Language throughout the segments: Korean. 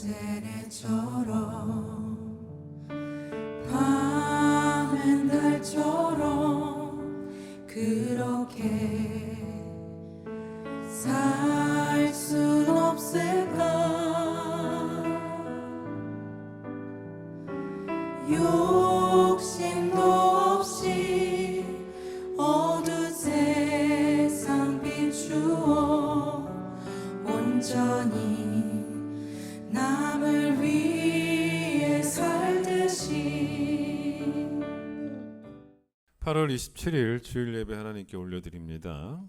세례처럼 밤엔 달처럼 그렇게 살 순 없을까. 욕심도 없이 어두운 세상 비추어 온전히 남을 위해 살듯이. 8월 27일 주일 예배 하나님께 올려드립니다.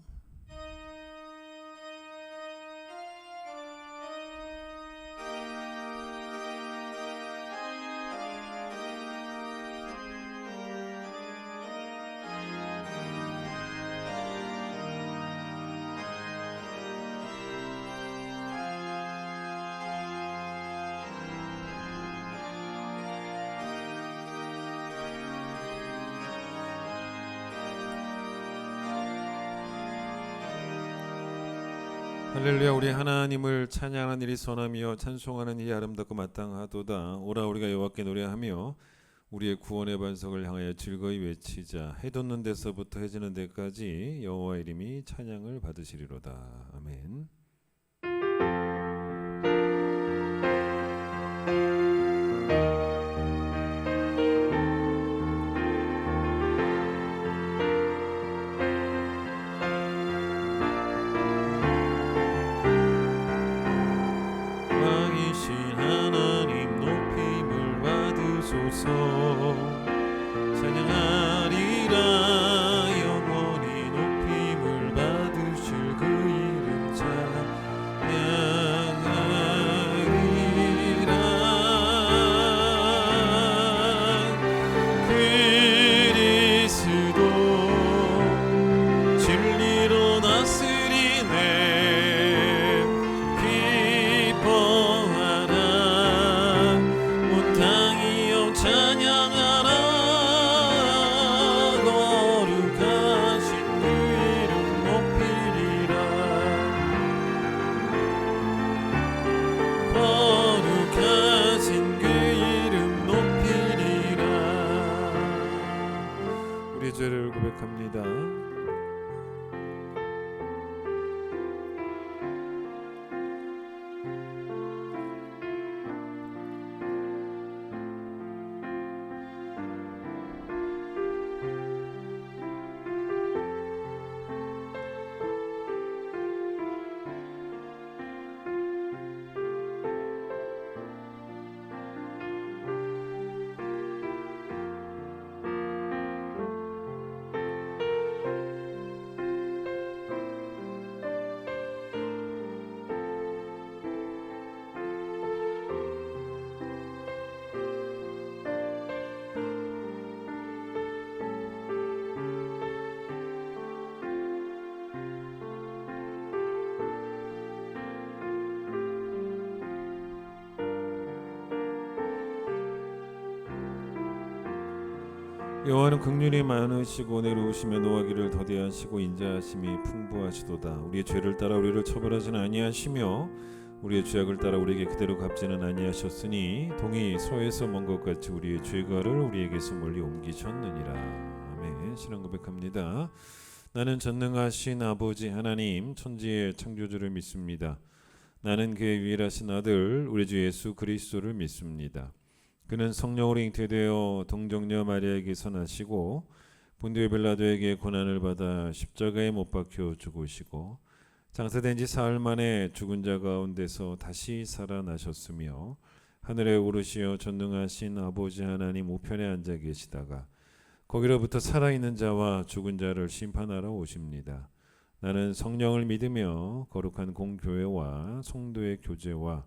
할렐루야. 우리 하나님을 찬양하는 일이 선하며 찬송하는 일이 아름답고 마땅하도다. 오라 우리가 여호와께 노래하며 우리의 구원의 반석을 향하여 즐거이 외치자. 해 돋는 데서부터 해 지는 데까지 여호와 이름이 찬양을 받으시리로다. 아멘. 찬양하리라. 영원히 높임을 받으실 그 이름 찬양하리라. 그리스도 진리로 다스리네. 기뻐하라 온 땅이여 찬양하라. 거룩하신 그 이름 높이리라. 거룩하신 그 이름 높이리라. 우리 죄를 고백합니다. 여호와는 긍휼이 많으시고 내려오시며 노하기를 더디하시고 인자하심이 풍부하시도다. 우리의 죄를 따라 우리를 처벌하지는 아니하시며 우리의 죄악을 따라 우리에게 그대로 갚지는 아니하셨으니 동이 서에서 먼 것 같이 우리의 죄가를 우리에게서 멀리 옮기셨느니라. 아멘. 신앙 고백합니다. 나는 전능하신 아버지 하나님 천지의 창조주를 믿습니다. 나는 그의 유일하신 아들 우리 주 예수 그리스도를 믿습니다. 그는 성령으로 잉태되어 동정녀 마리아에게서 나시고 본디오 빌라도에게 고난을 받아 십자가에 못 박혀 죽으시고 장사된 지 사흘 만에 죽은 자 가운데서 다시 살아나셨으며 하늘에 오르시어 전능하신 아버지 하나님 우편에 앉아 계시다가 거기로부터 살아있는 자와 죽은 자를 심판하러 오십니다. 나는 성령을 믿으며 거룩한 공교회와 성도의 교제와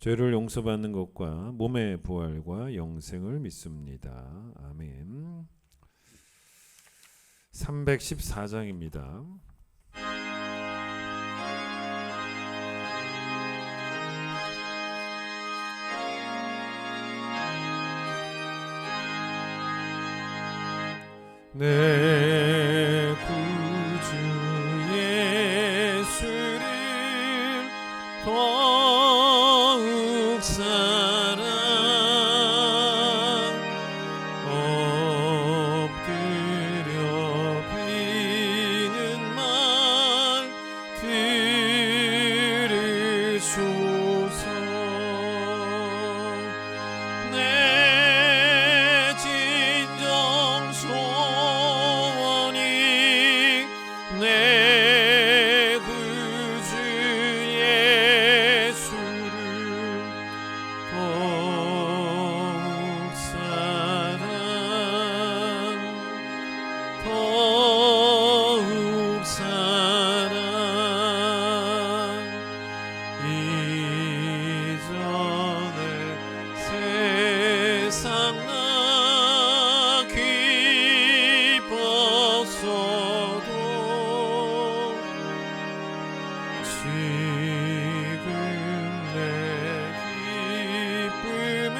죄를 용서받는 것과 몸의 부활과 영생을 믿습니다. 아멘. 314장입니다. 내 구주 예수를 더욱 사랑하며 없어도 지금 내 기쁨은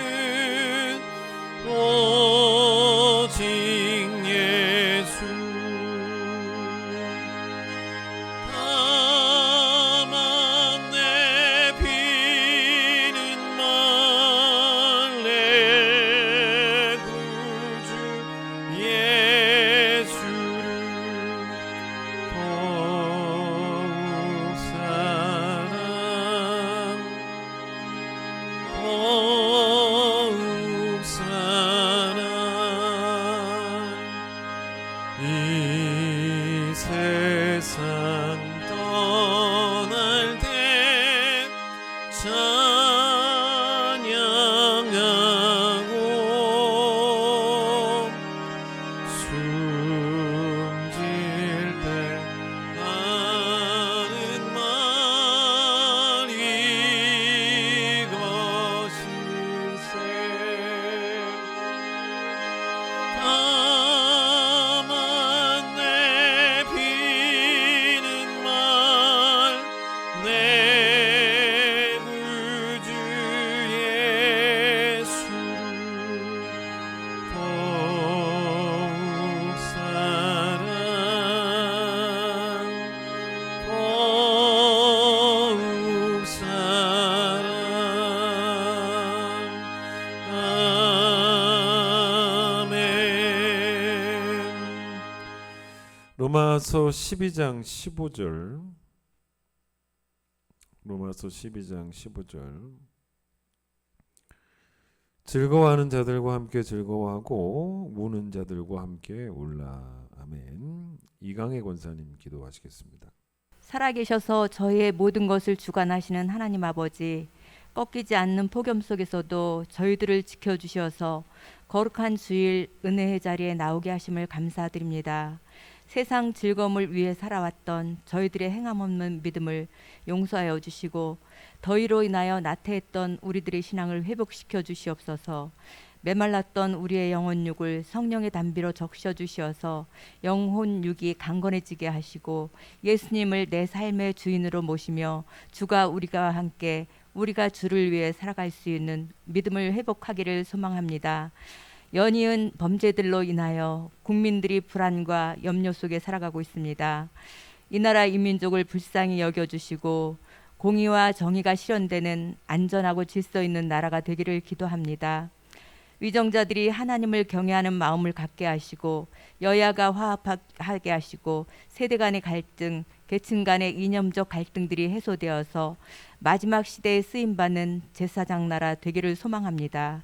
오직 예수. 다만 내 비는 말래 구주 예수를 더욱 사랑 더욱 사랑. 이 세상 떠날 때 찬양하고 숨질 때 하는 말 이것일세. 다만 내 비는 말 내 구주 예수를 더욱 사랑 더욱 사랑. 아멘. 로마서 12장 15절. 로마서 12장 15절. 즐거워하는 자들과 함께 즐거워하고 우는 자들과 함께 울라. 아멘. 이강혜 권사님 기도하시겠습니다. 살아계셔서 저희의 모든 것을 주관하시는 하나님 아버지, 꺾이지 않는 폭염 속에서도 저희들을 지켜주셔서 거룩한 주일 은혜의 자리에 나오게 하심을 감사드립니다. 세상 즐거움을 위해 살아왔던 저희들의 행함없는 믿음을 용서하여 주시고 더위로 인하여 나태했던 우리들의 신앙을 회복시켜 주시옵소서. 메말랐던 우리의 영혼육을 성령의 담비로 적셔 주시어서 영혼육이 강건해지게 하시고 예수님을 내 삶의 주인으로 모시며 주가 우리가 함께 우리가 주를 위해 살아갈 수 있는 믿음을 회복하기를 소망합니다. 연이은 범죄들로 인하여 국민들이 불안과 염려 속에 살아가고 있습니다. 이 나라 이 민족을 불쌍히 여겨주시고 공의와 정의가 실현되는 안전하고 질서 있는 나라가 되기를 기도합니다. 위정자들이 하나님을 경외하는 마음을 갖게 하시고 여야가 화합하게 하시고 세대 간의 갈등, 계층 간의 이념적 갈등들이 해소되어서 마지막 시대에 쓰임받는 제사장 나라 되기를 소망합니다.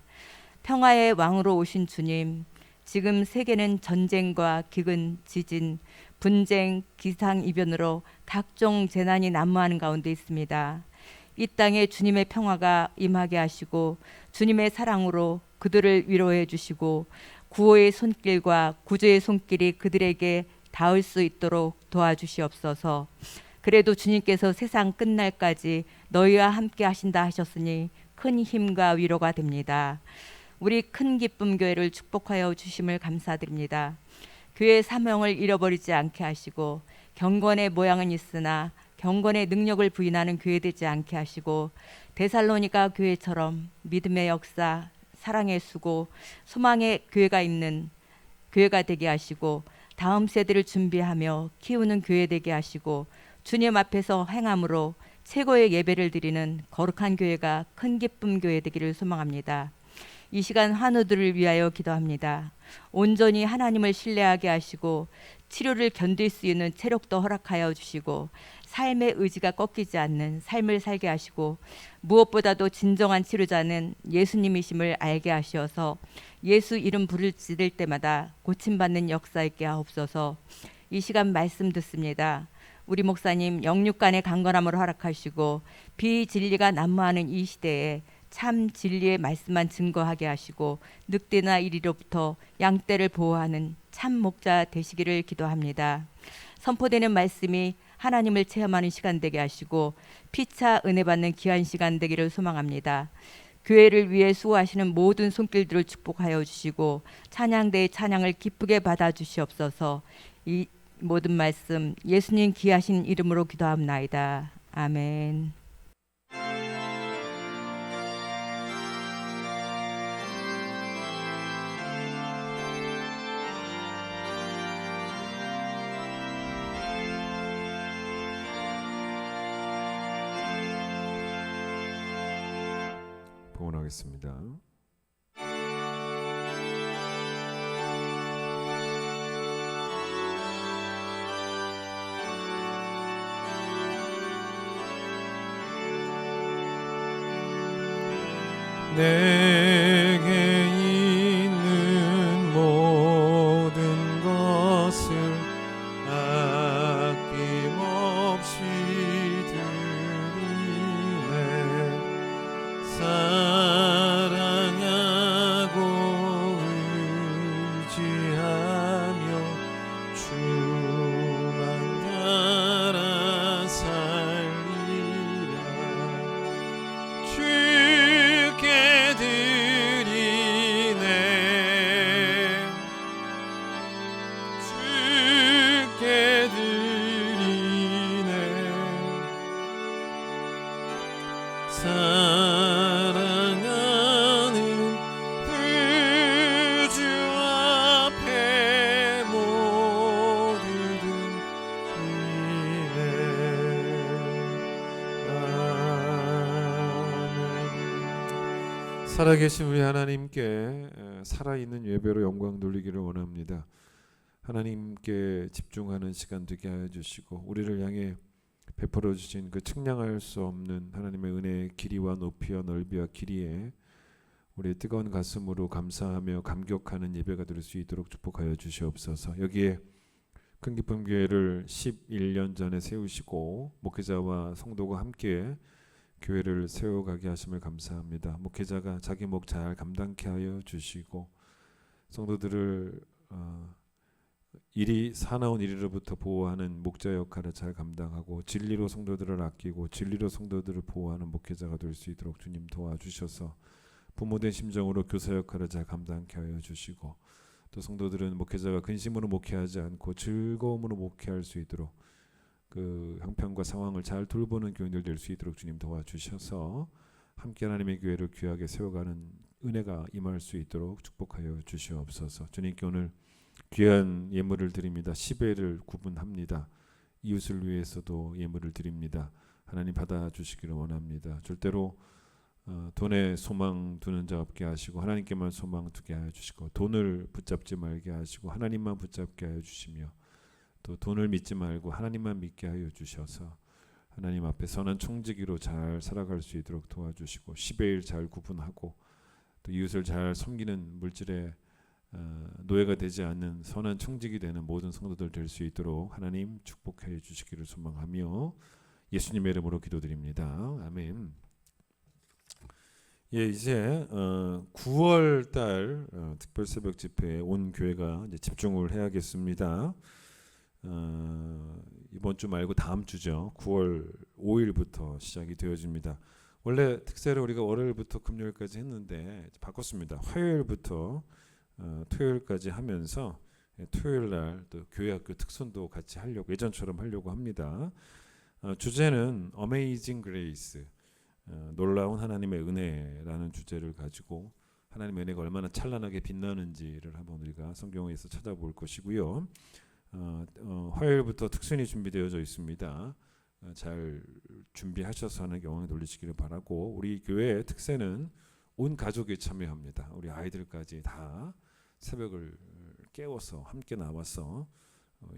평화의 왕으로 오신 주님, 지금 세계는 전쟁과 기근, 지진, 분쟁, 기상이변으로 각종 재난이 난무하는 가운데 있습니다. 이 땅에 주님의 평화가 임하게 하시고 주님의 사랑으로 그들을 위로해 주시고 구호의 손길과 구조의 손길이 그들에게 닿을 수 있도록 도와주시옵소서. 그래도 주님께서 세상 끝날까지 너희와 함께 하신다 하셨으니 큰 힘과 위로가 됩니다. 우리 큰 기쁨 교회를 축복하여 주심을 감사드립니다. 교회의 사명을 잃어버리지 않게 하시고 경건의 모양은 있으나 경건의 능력을 부인하는 교회 되지 않게 하시고 데살로니가 교회처럼 믿음의 역사, 사랑의 수고, 소망의 교회가 있는 교회가 되게 하시고 다음 세대를 준비하며 키우는 교회 되게 하시고 주님 앞에서 행함으로 최고의 예배를 드리는 거룩한 교회가 큰 기쁨 교회 되기를 소망합니다. 이 시간 환우들을 위하여 기도합니다. 온전히 하나님을 신뢰하게 하시고 치료를 견딜 수 있는 체력도 허락하여 주시고 삶의 의지가 꺾이지 않는 삶을 살게 하시고 무엇보다도 진정한 치료자는 예수님이심을 알게 하시어서 예수 이름 부르짖을 때마다 고침받는 역사 있게 하옵소서. 이 시간 말씀 듣습니다. 우리 목사님 영육간의 강건함을 허락하시고 비진리가 난무하는 이 시대에 참 진리의 말씀만 증거하게 하시고 늑대나 이리로부터 양떼를 보호하는 참 목자 되시기를 기도합니다. 선포되는 말씀이 하나님을 체험하는 시간 되게 하시고 피차 은혜 받는 귀한 시간 되기를 소망합니다. 교회를 위해 수고하시는 모든 손길들을 축복하여 주시고 찬양대의 찬양을 기쁘게 받아 주시옵소서. 이 모든 말씀 예수님 귀하신 이름으로 기도합나이다. 아멘. 봉헌하겠습니다. 내게 있는 모든 것을 아낌없이 드리네. 사랑하고 의지하며 주만 따라 살리라. 주께 드리네. 주께 드리네. 사랑하는 그 주 앞에 모두 드리네. 아멘. 살아계신 우리 하나님께 살아있는 예배로 영광 돌리기를 원합니다. 하나님께 집중하는 시간 되게 하여 주시고 우리를 향해 베풀어 주신 그 측량할 수 없는 하나님의 은혜의 길이와 높이와 넓이와 길이에 우리의 뜨거운 가슴으로 감사하며 감격하는 예배가 될 수 있도록 축복하여 주시옵소서. 여기에 큰기쁨 교회를 11년 전에 세우시고 목회자와 성도가 함께 교회를 세워가게 하심을 감사합니다. 목회자가 자기 목 잘 감당케 하여 주시고 성도들을 사나운 일로부터 보호하는 목자 역할을 잘 감당하고 진리로 성도들을 아끼고 진리로 성도들을 보호하는 목회자가 될 수 있도록 주님 도와주셔서 부모된 심정으로 교사 역할을 잘 감당케 하여 주시고 또 성도들은 목회자가 근심으로 목회하지 않고 즐거움으로 목회할 수 있도록 그 형편과 상황을 잘 돌보는 교인들 될 수 있도록 주님 도와주셔서 함께 하나님의 교회를 귀하게 세워가는 은혜가 임할 수 있도록 축복하여 주시옵소서. 주님께 오늘 귀한 예물을 드립니다. 10회를 구분합니다. 이웃을 위해서도 예물을 드립니다. 하나님 받아주시기를 원합니다. 절대로 돈에 소망 두는 자 없게 하시고 하나님께만 소망 두게 하여 주시고 돈을 붙잡지 말게 하시고 하나님만 붙잡게 하여 주시며 또 돈을 믿지 말고 하나님만 믿게 하여 주셔서 하나님 앞에 선한 청지기로 잘 살아갈 수 있도록 도와주시고 10의 일 잘 구분하고 또 이웃을 잘 섬기는 물질의 노예가 되지 않는 선한 청직이 되는 모든 성도들 될 수 있도록 하나님 축복해 주시기를 소망하며 예수님의 이름으로 기도드립니다. 아멘. 예, 이제 9월 달 특별 새벽 집회에 온 교회가 이제 집중을 해야겠습니다. 이번 주 말고 다음 주죠. 9월 5일부터 시작이 되어집니다. 원래 특세를 우리가 월요일부터 금요일까지 했는데 바꿨습니다. 화요일부터 토요일까지 하면서 토요일 날 또 교회학교 특선도 같이 하려고 예전처럼 하려고 합니다. 주제는 Amazing Grace, 놀라운 하나님의 은혜라는 주제를 가지고 하나님의 은혜가 얼마나 찬란하게 빛나는지를 한번 우리가 성경에서 찾아볼 것이고요. 화요일부터 특선이 준비되어져 있습니다. 잘 준비하셔서 하는 영광에 돌리시기를 바라고 우리 교회의 특세는 온 가족이 참여합니다. 우리 아이들까지 다 새벽을 깨워서 함께 나와서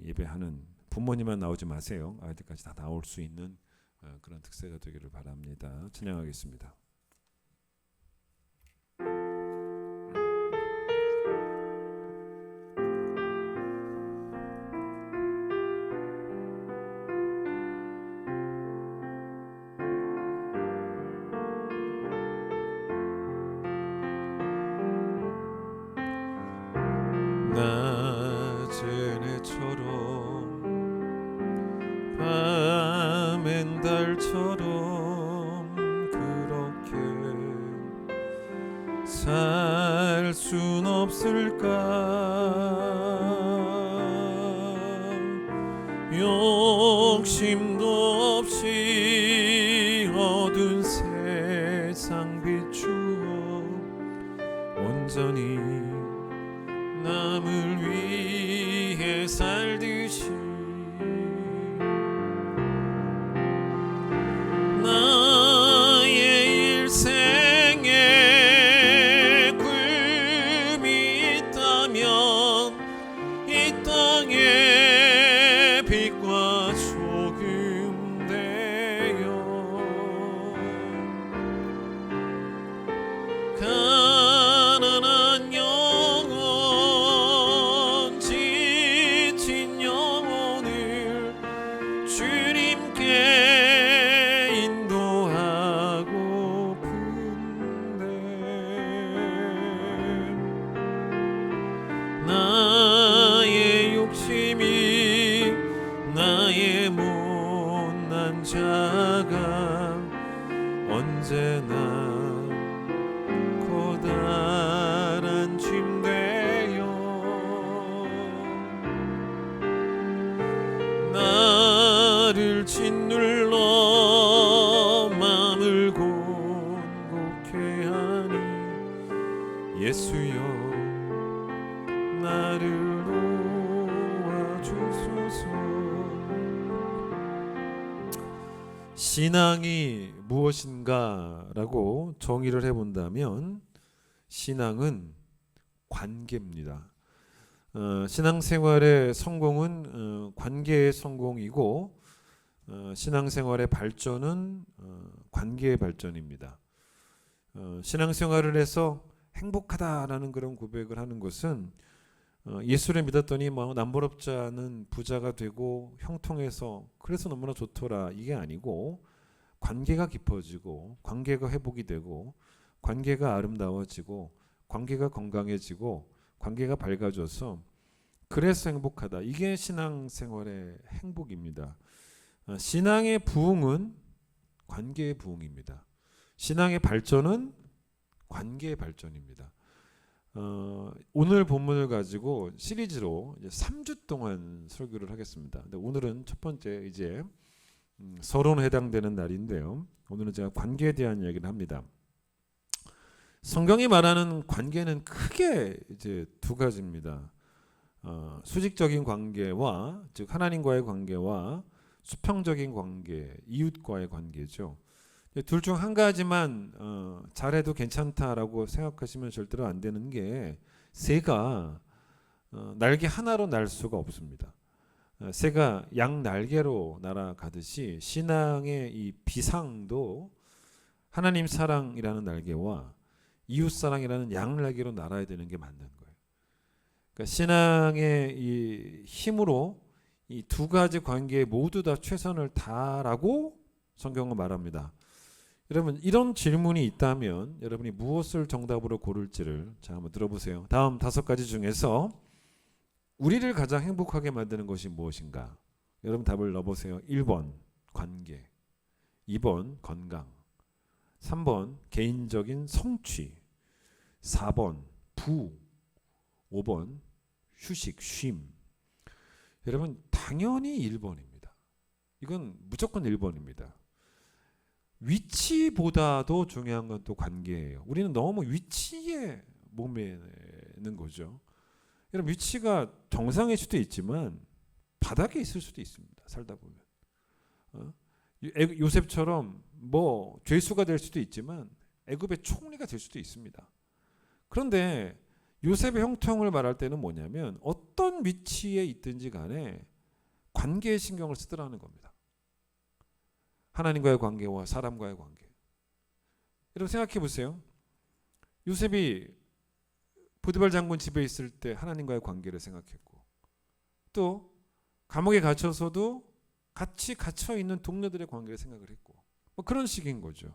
예배하는 부모님만 나오지 마세요. 아이들까지 다 나올 수 있는 그런 특세가 되기를 바랍니다. 찬양하겠습니다. 낮엔 해처럼 밤엔 달처럼 그렇게 살 순 없을까. 욕심도 없이 어두운 세상 비추어 온전히 남을 위해 살듯이 나의 일생에 꿈이 있다면 이 땅에 빛과 소금 되어 가난한 영혼 지친 영혼을 주님께 인도하고픈데 나의 욕심이 나의 못난 자가 언제나 고단한 짐 되어 나를 짓눌러 마음을 곤곡해 하니 예수여 나를 도와주소서. 신앙이 무엇인가라고 정의를 해본다면 신앙은 관계입니다. 신앙생활의 성공은 관계의 성공이고 신앙생활의 발전은 관계의 발전입니다. 신앙생활을 해서 행복하다라는 그런 고백을 하는 것은 예수를 믿었더니 남부럽지 않은 부자가 되고 형통해서 그래서 너무나 좋더라 이게 아니고 관계가 깊어지고 관계가 회복이 되고 관계가 아름다워지고 관계가 건강해지고 관계가 밝아져서 그래서 행복하다. 이게 신앙생활의 행복입니다. 신앙의 부흥은 관계의 부흥입니다. 신앙의 발전은 관계의 발전입니다. 오늘 본문을 가지고 시리즈로 이제 3주 동안 설교를 하겠습니다. 근데 오늘은 첫 번째 이제 서론에 해당되는 날인데요. 오늘은 제가 관계에 대한 이야기를 합니다. 성경이 말하는 관계는 크게 이제 두 가지입니다. 수직적인 관계와 즉 하나님과의 관계와 수평적인 관계, 이웃과의 관계죠. 둘 중 한 가지만 잘해도 괜찮다라고 생각하시면 절대로 안 되는 게 새가 날개 하나로 날 수가 없습니다. 새가 양 날개로 날아가듯이 신앙의 이 비상도 하나님 사랑이라는 날개와 이웃 사랑이라는 양 날개로 날아야 되는 게 맞는 거예요. 그러니까 신앙의 이 힘으로 이 두 가지 관계에 모두 다 최선을 다하라고 성경은 말합니다. 여러분 이런 질문이 있다면 여러분이 무엇을 정답으로 고를지를 자 한번 들어보세요. 다음 5가지 중에서 우리를 가장 행복하게 만드는 것이 무엇인가? 여러분 답을 넣어보세요. 1번 관계, 2번 건강, 3번 개인적인 성취, 4번 부, 5번 휴식, 쉼. 여러분 당연히 1번입니다. 이건 무조건 1번입니다. 위치보다도 중요한 건 또 관계예요. 우리는 너무 위치에 목매는 거죠. 여러분 위치가 정상일 수도 있지만 바닥에 있을 수도 있습니다. 살다 보면 요셉처럼 뭐 죄수가 될 수도 있지만 애굽의 총리가 될 수도 있습니다. 그런데 요셉의 형통을 말할 때는 뭐냐면 어떤 위치에 있든지 간에 관계에 신경을 쓰더라는 겁니다. 하나님과의 관계와 사람과의 관계. 여러분 생각해 보세요. 요셉이 보디발 장군 집에 있을 때 하나님과의 관계를 생각했고 또 감옥에 갇혀서도 같이 갇혀 있는 동료들의 관계를 생각을 했고 뭐 그런 식인 거죠.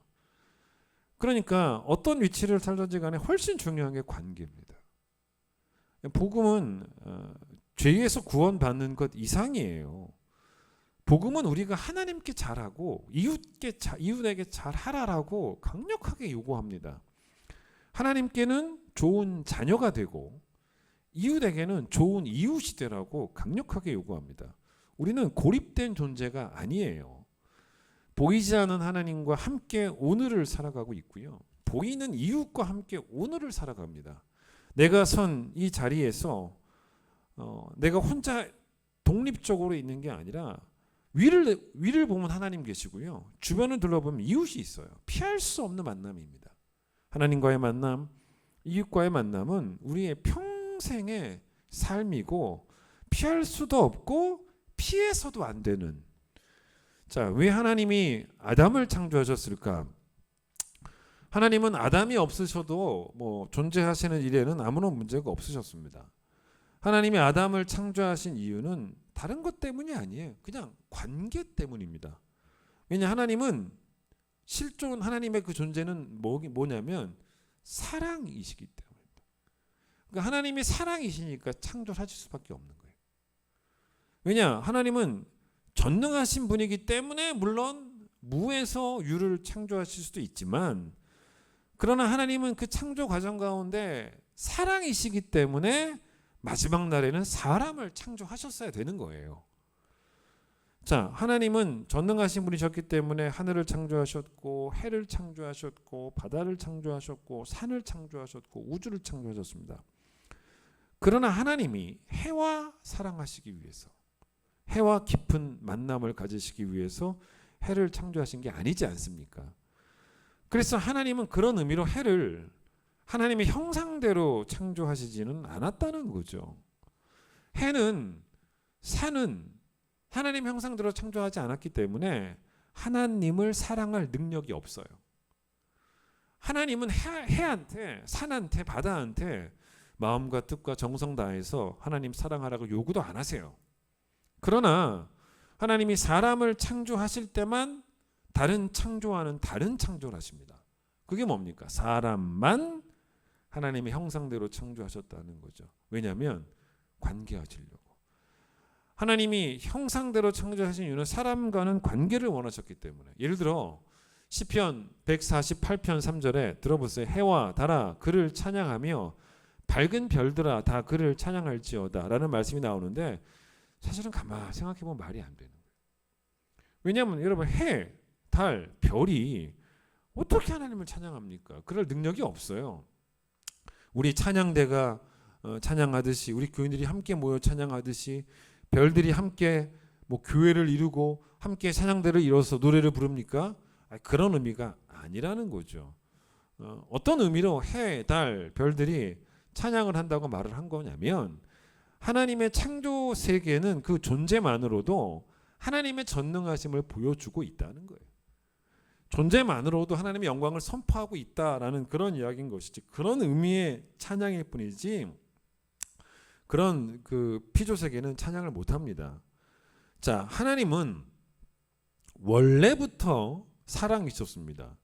그러니까 어떤 위치를 살든지 간에 훨씬 중요한 게 관계입니다. 복음은 죄에서 구원받는 것 이상이에요. 복음은 우리가 하나님께 잘하고 이웃에게 잘하라라고 강력하게 요구합니다. 하나님께는 좋은 자녀가 되고 이웃에게는 좋은 이웃이 되라고 강력하게 요구합니다. 우리는 고립된 존재가 아니에요. 보이지 않는 하나님과 함께 오늘을 살아가고 있고요. 보이는 이웃과 함께 오늘을 살아갑니다. 내가 선 이 자리에서 내가 혼자 독립적으로 있는 게 아니라 위를 보면 하나님 계시고요. 주변을 둘러보면 이웃이 있어요. 피할 수 없는 만남입니다. 하나님과의 만남, 이웃과의 만남은 우리의 평생의 삶이고 피할 수도 없고 피해서도 안 되는. 자, 왜 하나님이 아담을 창조하셨을까? 하나님은 아담이 없으셔도 존재하시는 일에는 아무런 문제가 없으셨습니다. 하나님이 아담을 창조하신 이유는 다른 것 때문이 아니에요. 그냥 관계 때문입니다. 왜냐, 하나님은 실존 하나님의 그 존재는 뭐냐면 사랑이시기 때문입니다. 그러니까 하나님이 사랑이시니까 창조하실 수밖에 없는 거예요. 왜냐, 하나님은 전능하신 분이기 때문에 물론 무에서 유를 창조하실 수도 있지만, 그러나 하나님은 그 창조 과정 가운데 사랑이시기 때문에 마지막 날에는 사람을 창조하셨어야 되는 거예요. 자, 하나님은 전능하신 분이셨기 때문에 하늘을 창조하셨고 해를 창조하셨고 바다를 창조하셨고 산을 창조하셨고 우주를 창조하셨습니다. 그러나 하나님이 해와 사랑하시기 위해서, 해와 깊은 만남을 가지시기 위해서 해를 창조하신 게 아니지 않습니까? 그래서 하나님은 그런 의미로 해를 하나님의 형상대로 창조하시지는 않았다는 거죠. 해는, 산은 하나님 형상대로 창조하지 않았기 때문에 하나님을 사랑할 능력이 없어요. 하나님은 해한테, 산한테, 바다한테 마음과 뜻과 정성 다해서 하나님 사랑하라고 요구도 안 하세요. 그러나 하나님이 사람을 창조하실 때만 다른 창조와는 다른 창조를 하십니다. 그게 뭡니까? 사람만 하나님의 형상대로 창조하셨다는 거죠. 왜냐하면 관계하시려고. 하나님이 형상대로 창조하신 이유는 사람과는 관계를 원하셨기 때문에. 예를 들어 시편 148편 3절에 들어보세요. 해와 달아 그를 찬양하며 밝은 별들아 다 그를 찬양할지어다 라는 말씀이 나오는데, 사실은 가만히 생각해보면 말이 안 되는 거예요. 왜냐하면 여러분, 해, 달, 별이 어떻게 하나님을 찬양합니까? 그럴 능력이 없어요. 우리 찬양대가 찬양하듯이, 우리 교인들이 함께 모여 찬양하듯이 별들이 함께 교회를 이루고 함께 찬양대를 이뤄서 노래를 부릅니까? 그런 의미가 아니라는 거죠. 어떤 의미로 해, 달, 별들이 찬양을 한다고 말을 한 거냐면, 하나님의 창조 세계는 그 존재만으로도 하나님의 전능하심을 보여주고 있다는 거예요. 존재만으로도 하나님의 영광을 선포하고 있다라는 그런 이야기인 것이지, 그런 의미의 찬양일 뿐이지 그런 그 피조 세계는 찬양을 못 합니다. 자, 하나님은 원래부터 사랑이셨습니다.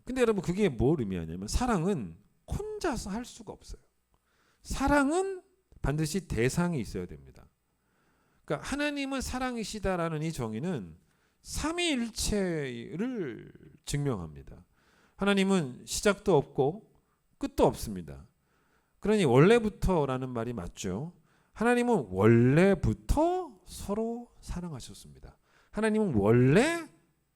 근데 여러분, 그게 뭘 의미하냐면, 사랑은 혼자서 할 수가 없어요. 사랑은 반드시 대상이 있어야 됩니다. 그러니까 하나님은 사랑이시다라는 이 정의는 삼위일체를 증명합니다. 하나님은 시작도 없고 끝도 없습니다. 그러니 원래부터라는 말이 맞죠. 하나님은 원래부터 서로 사랑하셨습니다. 하나님은 원래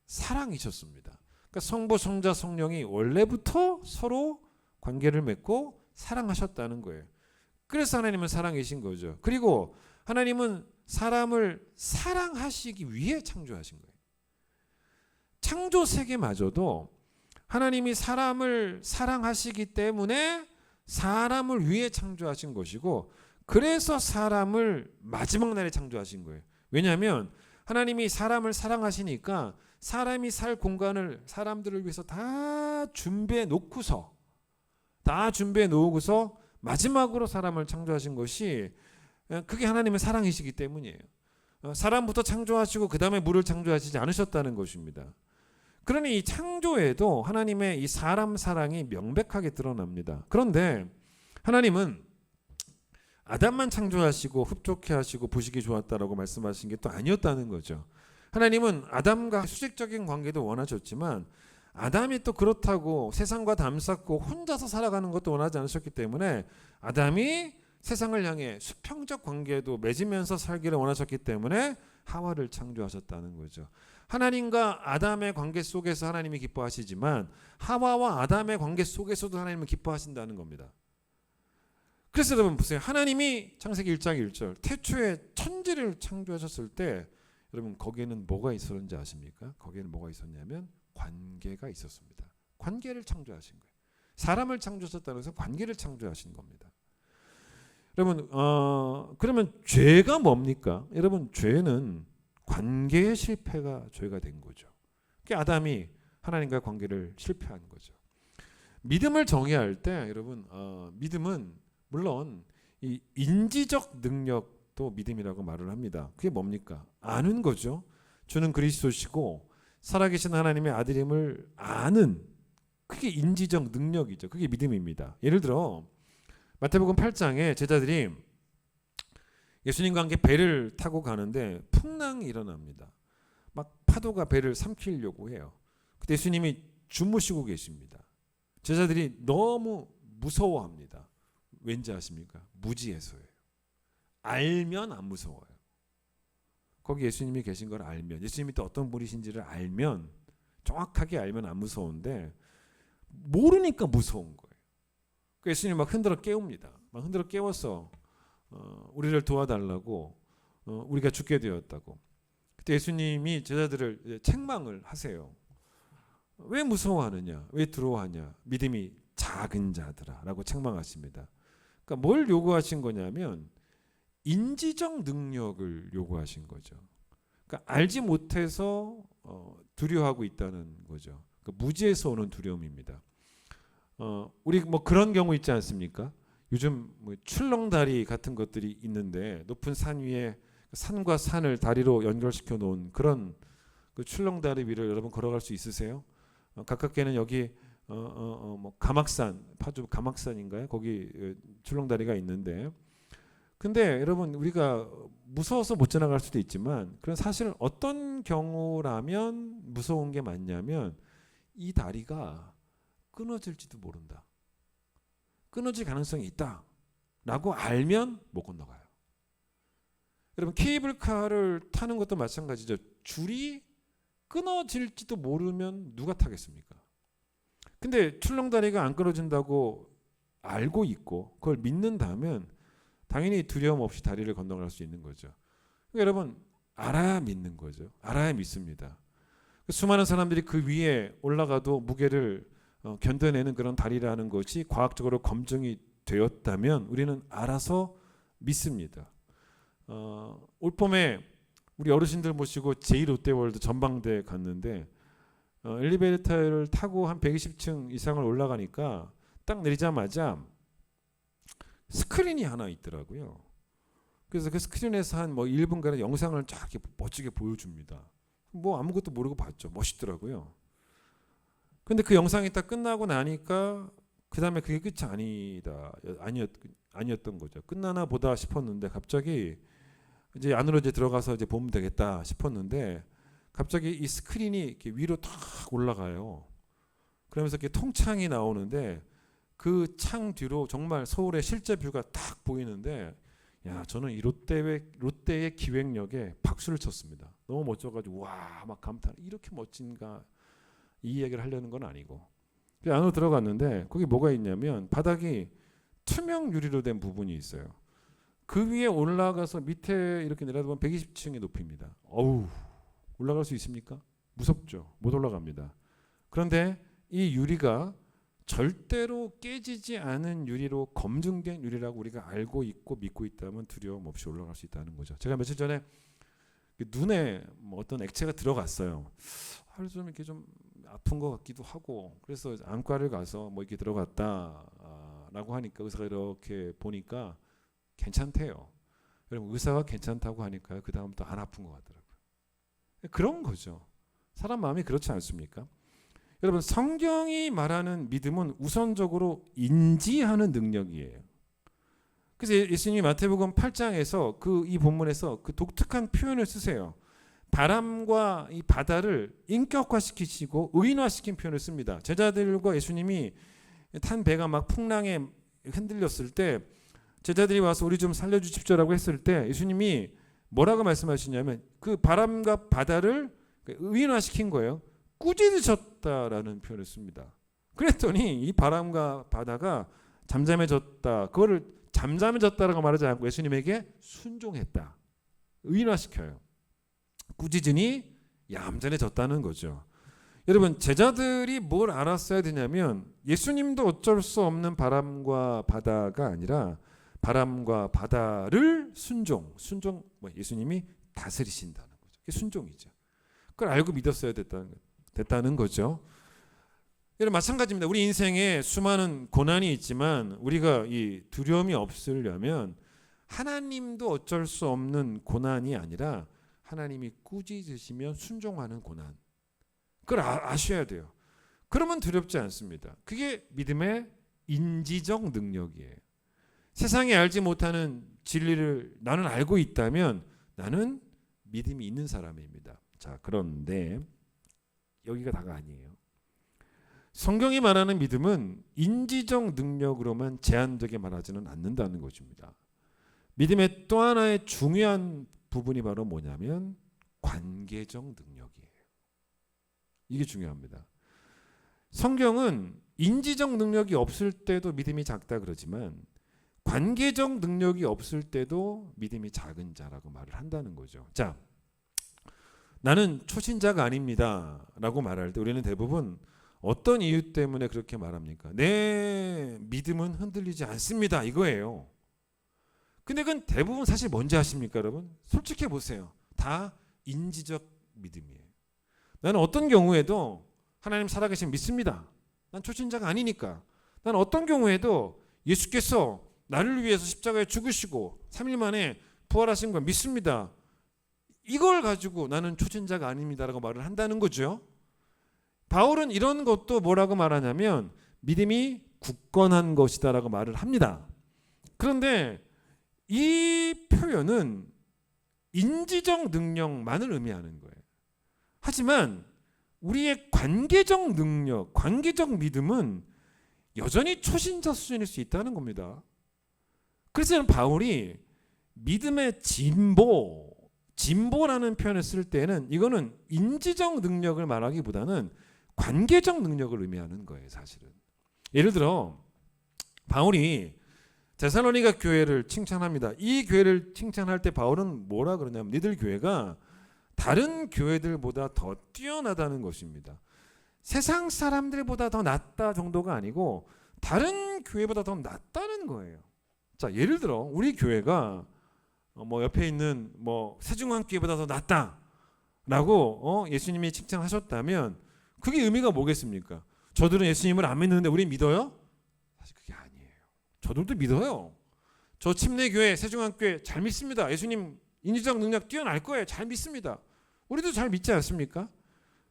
사랑이셨습니다. 그러니까 성부, 성자, 성령이 원래부터 서로 관계를 맺고 사랑하셨다는 거예요. 그래서 하나님은 사랑이신 거죠. 그리고 하나님은 사람을 사랑하시기 위해 창조하신 거예요. 창조 세계마저도 하나님이 사람을 사랑하시기 때문에 사람을 위해 창조하신 것이고, 그래서 사람을 마지막 날에 창조하신 거예요. 왜냐하면 하나님이 사람을 사랑하시니까 사람이 살 공간을 사람들을 위해서 다 준비해 놓고서 마지막으로 사람을 창조하신 것이, 그게 하나님의 사랑이시기 때문이에요. 사람부터 창조하시고 그 다음에 물을 창조하시지 않으셨다는 것입니다. 그러니 이 창조에도 하나님의 이 사람 사랑이 명백하게 드러납니다. 그런데 하나님은 아담만 창조하시고 흡족해 하시고 보시기 좋았다라고 말씀하신 게 또 아니었다는 거죠. 하나님은 아담과 수직적인 관계도 원하셨지만, 아담이 또 그렇다고 세상과 담쌓고 혼자서 살아가는 것도 원하지 않으셨기 때문에, 아담이 세상을 향해 수평적 관계도 맺으면서 살기를 원하셨기 때문에 하와를 창조하셨다는 거죠. 하나님과 아담의 관계 속에서 하나님이 기뻐하시지만 하와와 아담의 관계 속에서도 하나님은 기뻐하신다는 겁니다. 그래서 여러분 보세요. 하나님이 창세기 1장 1절 태초에 천지를 창조하셨을 때 여러분 거기에는 뭐가 있었는지 아십니까? 거기에는 뭐가 있었냐면 관계가 있었습니다. 관계를 창조하신 거예요. 사람을 창조하셨다고 해서 관계를 창조하신 겁니다. 여러분 그러면 죄가 뭡니까? 여러분 죄는 관계의 실패가 죄가 된 거죠. 그러니까 아담이 하나님과의 관계를 실패한 거죠. 믿음을 정의할 때 여러분 믿음은 물론 이 인지적 능력도 믿음이라고 말을 합니다. 그게 뭡니까? 아는 거죠. 주는 그리스도시고 살아계신 하나님의 아들임을 아는 그게 인지적 능력이죠. 그게 믿음입니다. 예를 들어 마태복음 8장에 제자들이 예수님과 함께 배를 타고 가는데 풍랑이 일어납니다. 막 파도가 배를 삼키려고 해요. 그때 예수님이 주무시고 계십니다. 제자들이 너무 무서워합니다. 왠지 아십니까? 무지해서예요. 알면 안 무서워요. 거기 예수님이 계신 걸 알면, 예수님이 또 어떤 분이신지를 알면, 정확하게 알면 안 무서운데 모르니까 무서운 거예요. 예수님이 막 흔들어 깨웁니다. 막 흔들어 깨워서 우리를 도와달라고, 우리가 죽게 되었다고. 그때 예수님이 제자들을 책망을 하세요. 왜 무서워하느냐? 왜 두려워하냐? 믿음이 작은 자들아 라고 책망하십니다. 그러니까 뭘 요구하신 거냐면 인지적 능력을 요구하신 거죠. 그러니까 알지 못해서 두려워하고 있다는 거죠. 그러니까 무지에서 오는 두려움입니다. 우리 뭐 그런 경우 있지 않습니까? 요즘 뭐 출렁다리 같은 것들이 있는데 높은 산 위에 산과 산을 다리로 연결시켜 놓은 그런 그 출렁다리 위를 여러분 걸어갈 수 있으세요? 가깝게는 여기 뭐 가막산, 파주 가막산인가요? 거기 출렁다리가 있는데, 근데 여러분 우리가 무서워서 못 지나갈 수도 있지만, 그런 사실 어떤 경우라면 무서운 게 맞냐면 이 다리가 끊어질지도 모른다, 끊어질 가능성이 있다라고 알면 못 건너가요. 여러분 케이블카를 타는 것도 마찬가지죠. 줄이 끊어질지도 모르면 누가 타겠습니까? 근데 출렁다리가 안 끊어진다고 알고 있고 그걸 믿는다면 당연히 두려움 없이 다리를 건너갈 수 있는 거죠. 그러니까 여러분 알아야 믿는 거죠. 알아야 믿습니다. 수많은 사람들이 그 위에 올라가도 무게를 견뎌내는 그런 다리라는 것이 과학적으로 검증이 되었다면 우리는 알아서 믿습니다. 올 봄에 우리 어르신들 모시고 제2롯데월드 전망대 갔는데 엘리베이터를 타고 한 120층 이상을 올라가니까 딱 내리자마자 스크린이 하나 있더라고요. 그래서 그 스크린에서 한 뭐 1분간의 영상을 쫙 이렇게 멋지게 보여줍니다. 뭐 아무것도 모르고 봤죠. 멋있더라고요. 근데 그 영상이 딱 끝나고 나니까 그 다음에 그게 끝이 아니었던 거죠. 끝나나 보다 싶었는데 갑자기 이제 안으로 이제 들어가서 이제 보면 되겠다 싶었는데 갑자기 이 스크린이 이렇게 위로 탁 올라가요. 그러면서 이렇게 통창이 나오는데 그 창 뒤로 정말 서울의 실제 뷰가 딱 보이는데, 야, 저는 이 롯데의 기획력에 박수를 쳤습니다. 너무 멋져가지고 와, 막 감탄. 이렇게 멋진가? 이 이야기를 하려는 건 아니고. 그 안으로 들어갔는데 거기 뭐가 있냐면 바닥이 투명 유리로 된 부분이 있어요. 그 위에 올라가서 밑에 이렇게 내려다보면 120층의 높이입니다. 어우, 올라갈 수 있습니까? 무섭죠. 못 올라갑니다. 그런데 이 유리가 절대로 깨지지 않은 유리로 검증된 유리라고 우리가 알고 있고 믿고 있다면 두려움 없이 올라갈 수 있다는 거죠. 제가 며칠 전에 눈에 뭐 어떤 액체가 들어갔어요. 하루 좀 이렇게 좀 아픈 것 같기도 하고, 그래서 안과를 가서 뭐 이렇게 들어갔다라고 하니까 의사가 이렇게 보니까 괜찮대요. 여러분 의사가 괜찮다고 하니까 그 다음부터 안 아픈 것 같더라고요. 그런 거죠. 사람 마음이 그렇지 않습니까? 여러분 성경이 말하는 믿음은 우선적으로 인지하는 능력이에요. 그래서 예수님이 마태복음 8장에서 이 본문에서 그 독특한 표현을 쓰세요. 바람과 이 바다를 인격화시키시고 의인화시킨 표현을 씁니다. 제자들과 예수님이 탄 배가 막 풍랑에 흔들렸을 때 제자들이 와서 우리 좀 살려주십시오라고 했을 때 예수님이 뭐라고 말씀하시냐면 그 바람과 바다를 의인화시킨 거예요. 꾸짖으셨다라는 표현을 씁니다. 그랬더니 이 바람과 바다가 잠잠해졌다. 그거를 잠잠해졌다라고 말하지 않고 예수님에게 순종했다. 의인화시켜요. 꾸짖으니 얌전해졌다는 거죠. 여러분, 제자들이 뭘 알았어야 되냐면 예수님도 어쩔 수 없는 바람과 바다가 아니라 바람과 바다를 순종 예수님이 다스리신다는 거죠. 그게 순종이죠. 그걸 알고 믿었어야 됐다는 거죠. 여러분, 마찬가지입니다. 우리 인생에 수많은 고난이 있지만 우리가 이 두려움이 없으려면 하나님도 어쩔 수 없는 고난이 아니라 하나님이 꾸짖으시면 순종하는 고난, 그걸 아셔야 돼요. 그러면 두렵지 않습니다. 그게 믿음의 인지적 능력이에요. 세상에 알지 못하는 진리를 나는 알고 있다면 나는 믿음이 있는 사람입니다. 자, 그런데 여기가 다가 아니에요. 성경이 말하는 믿음은 인지적 능력으로만 제한되게 말하지는 않는다는 것입니다. 믿음의 또 하나의 중요한 부분이 바로 뭐냐면 관계적 능력이에요. 이게 중요합니다. 성경은 인지적 능력이 없을 때도 믿음이 작다 그러지만 관계적 능력이 없을 때도 믿음이 작은 자라고 말을 한다는 거죠. 자, 나는 초신자가 아닙니다 라고 말할 때 우리는 대부분 어떤 이유 때문에 그렇게 말합니까? 내 믿음은 흔들리지 않습니다 이거예요. 근데 그건 대부분 사실 뭔지 아십니까 여러분? 솔직해 보세요. 다 인지적 믿음이에요. 나는 어떤 경우에도 하나님 살아계신 믿습니다. 난 초신자가 아니니까. 난 어떤 경우에도 예수께서 나를 위해서 십자가에 죽으시고 3일 만에 부활하신 걸 믿습니다. 이걸 가지고 나는 초신자가 아닙니다라고 말을 한다는 거죠. 바울은 이런 것도 뭐라고 말하냐면 믿음이 굳건한 것이다라고 말을 합니다. 그런데 이 표현은 인지적 능력만을 의미하는 거예요. 하지만 우리의 관계적 능력, 관계적 믿음은 여전히 초신자 수준일 수 있다는 겁니다. 그래서 바울이 믿음의 진보라는 표현을 쓸 때는 이거는 인지적 능력을 말하기보다는 관계적 능력을 의미하는 거예요, 사실은. 예를 들어 바울이 데살로니가 교회를 칭찬합니다. 이 교회를 칭찬할 때 바울은 뭐라 그러냐면 니들 교회가 다른 교회들보다 더 뛰어나다는 것입니다. 세상 사람들보다 더 낫다 정도가 아니고 다른 교회보다 더 낫다는 거예요. 자, 예를 들어 우리 교회가 뭐 옆에 있는 뭐 세중앙교회보다 더 낫다라고 예수님이 칭찬하셨다면 그게 의미가 뭐겠습니까? 저들은 예수님을 안 믿는데 우리 믿어요? 사실 그게 아니에요. 저들도 믿어요. 저 침례교회, 세중앙교회 잘 믿습니다. 예수님 인지적 능력 뛰어날 거예요. 잘 믿습니다. 우리도 잘 믿지 않습니까?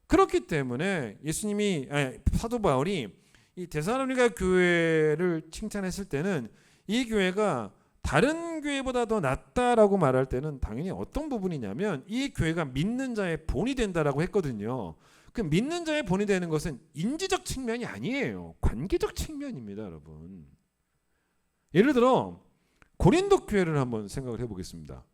그렇기 때문에 사도 바울이 이 데살로니가 교회를 칭찬했을 때는 이 교회가 다른 교회보다 더 낫다라고 말할 때는 당연히 어떤 부분이냐면 이 교회가 믿는 자의 본이 된다라고 했거든요. 그 믿는 자의 본이 되는 것은 인지적 측면이 아니에요. 관계적 측면입니다, 여러분. 예를 들어 고린도 교회를 한번 생각을 해보겠습니다.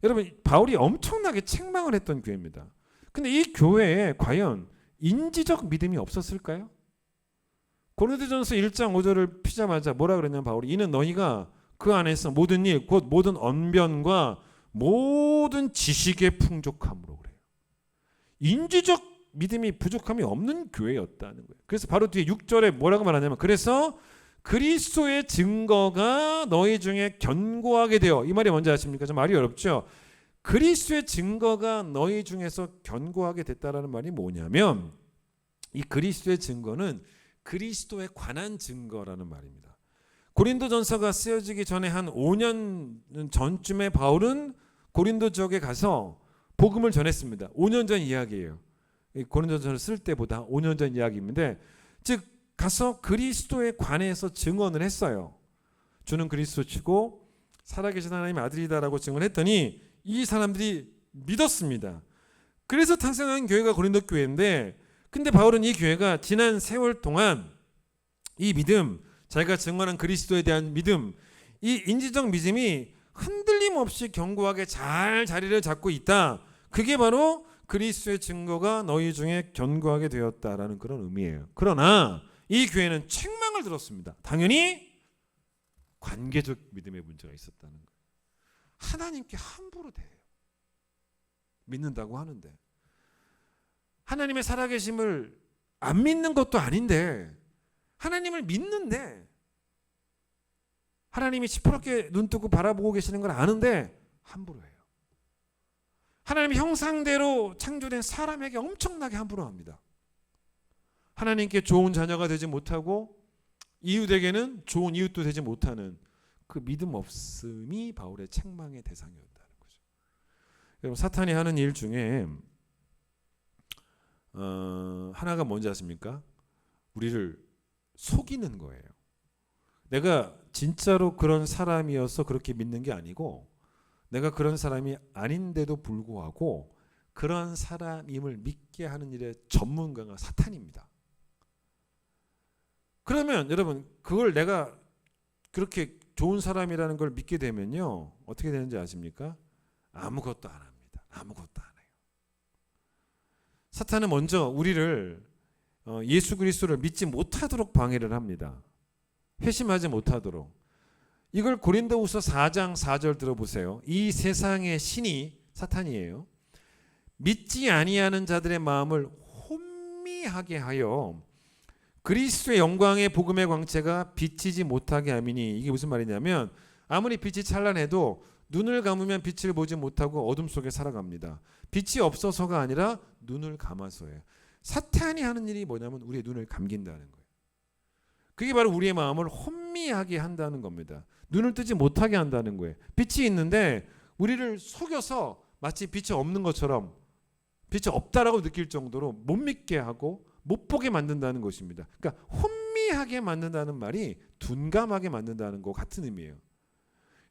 여러분, 바울이 엄청나게 책망을 했던 교회입니다. 근데 이 교회에 과연 인지적 믿음이 없었을까요? 고린도전서 1장 5절을 피자마자 뭐라 그랬냐면 바울이 이는 너희가 그 안에서 모든 일 곧 모든 언변과 모든 지식의 풍족함으로 그래요. 인지적 믿음이 부족함이 없는 교회였다는 거예요. 그래서 바로 뒤에 6절에 뭐라고 말하냐면 그래서 그리스도의 증거가 너희 중에 견고하게 되어, 이 말이 뭔지 아십니까? 좀 말이 어렵죠. 그리스도의 증거가 너희 중에서 견고하게 됐다라는 말이 뭐냐면 이 그리스도의 증거는 그리스도에 관한 증거라는 말입니다. 고린도전서가 쓰여지기 전에 한 5년 전쯤에 바울은 고린도 지역에 가서 복음을 전했습니다. 5년 전 이야기예요. 고린도전서를 쓸 때보다 5년 전 이야기인데, 즉 가서 그리스도에 관해서 증언을 했어요. 주는 그리스도시고 살아계신 하나님의 아들이다라고 증언했더니 이 사람들이 믿었습니다. 그래서 탄생한 교회가 고린도 교회인데, 근데 바울은 이 교회가 지난 세월 동안 이 믿음, 자기가 증언한 그리스도에 대한 믿음, 이 인지적 믿음이 흔들림 없이 견고하게 잘 자리를 잡고 있다. 그게 바로 그리스도의 증거가 너희 중에 견고하게 되었다라는 그런 의미예요. 그러나 이 교회는 책망을 들었습니다. 당연히 관계적 믿음의 문제가 있었다는 거예요. 하나님께 함부로 대해요. 믿는다고 하는데 하나님의 살아계심을 안 믿는 것도 아닌데 하나님을 믿는데 하나님이 시퍼렇게 눈 뜨고 바라보고 계시는 걸 아는데 함부로 해요. 하나님의 형상대로 창조된 사람에게 엄청나게 함부로 합니다. 하나님께 좋은 자녀가 되지 못하고 이웃에게는 좋은 이웃도 되지 못하는 그 믿음 없음이 바울의 책망의 대상이었다는 거죠. 여러분 사탄이 하는 일 중에 하나가 뭔지 아십니까? 우리를 속이는 거예요. 내가 진짜로 그런 사람이어서 그렇게 믿는 게 아니고 내가 그런 사람이 아닌데도 불구하고 그런 사람임을 믿게 하는 일의 전문가가 사탄입니다. 그러면 여러분 그걸 내가 그렇게 좋은 사람이라는 걸 믿게 되면요 어떻게 되는지 아십니까? 아무것도 안 합니다. 아무것도 안 해요. 사탄은 먼저 우리를 예수 그리스도를 믿지 못하도록 방해를 합니다. 회심하지 못하도록. 이걸 고린도후서 4장 4절 들어보세요. 이 세상의 신이 사탄이에요. 믿지 아니하는 자들의 마음을 혼미하게 하여 그리스도의 영광의 복음의 광채가 비치지 못하게 함이니 이게 무슨 말이냐면 아무리 빛이 찬란해도 눈을 감으면 빛을 보지 못하고 어둠 속에 살아갑니다. 빛이 없어서가 아니라 눈을 감아서예요. 사탄이 하는 일이 뭐냐면 우리의 눈을 감긴다는 거예요. 그게 바로 우리의 마음을 혼미하게 한다는 겁니다. 눈을 뜨지 못하게 한다는 거예요. 빛이 있는데 우리를 속여서 마치 빛이 없는 것처럼 빛이 없다라고 느낄 정도로 못 믿게 하고 못 보게 만든다는 것입니다. 그러니까 혼미하게 만든다는 말이 둔감하게 만든다는 것 같은 의미예요.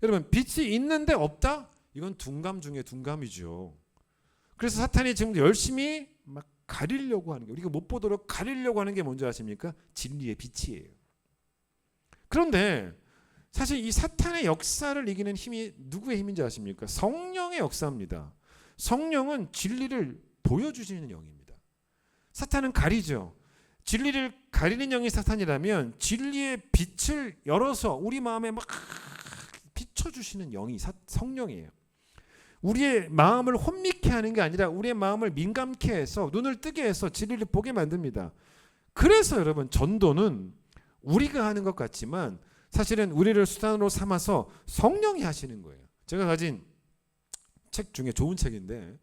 여러분 빛이 있는데 없다? 이건 둔감 중에 둔감이죠. 그래서 사탄이 지금 열심히 막 가리려고 하는 게 우리가 못 보도록 가리려고 하는 게 뭔지 아십니까? 진리의 빛이에요. 그런데 사실 이 사탄의 역사를 이기는 힘이 누구의 힘인지 아십니까? 성령의 역사입니다. 성령은 진리를 보여주시는 영입니다. 사탄은 가리죠. 진리를 가리는 영이 사탄이라면 진리의 빛을 열어서 우리 마음에 막 비춰주시는 영이 성령이에요. 우리의 마음을 혼미케 하는 게 아니라 우리의 마음을 민감케 해서 눈을 뜨게 해서 진리를 보게 만듭니다. 그래서 여러분 전도는 우리가 하는 것 같지만 사실은 우리를 수단으로 삼아서 성령이 하시는 거예요. 제가 가진 책 중에 좋은 책인데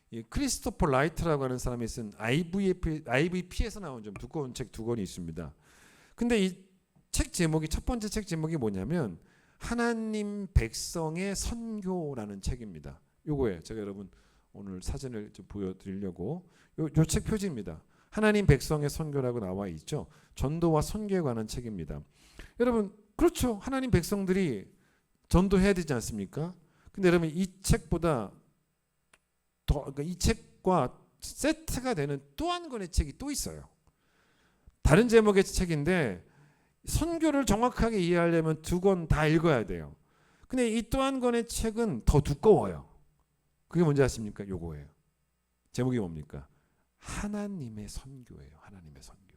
이 크리스토퍼 라이트라고 하는 사람이 쓴 IVP에서 나온 좀 두꺼운 책 두 권이 있습니다. 근데 이 책 제목이 첫 번째 책 제목이 뭐냐면 하나님 백성의 선교라는 책입니다. 요거예요. 제가 여러분 오늘 사진을 좀 보여드리려고 요 책 표지입니다. 하나님 백성의 선교라고 나와 있죠. 전도와 선교에 관한 책입니다. 여러분 그렇죠. 하나님 백성들이 전도해야 되지 않습니까? 근데 여러분 이 책보다 그러니까 이 책과 세트가 되는 또 한 권의 책이 또 있어요. 다른 제목의 책인데 선교를 정확하게 이해하려면 두 권 다 읽어야 돼요. 근데 이 또 한 권의 책은 더 두꺼워요. 그게 뭔지 아십니까? 요거예요. 제목이 뭡니까? 하나님의 선교예요. 하나님의 선교.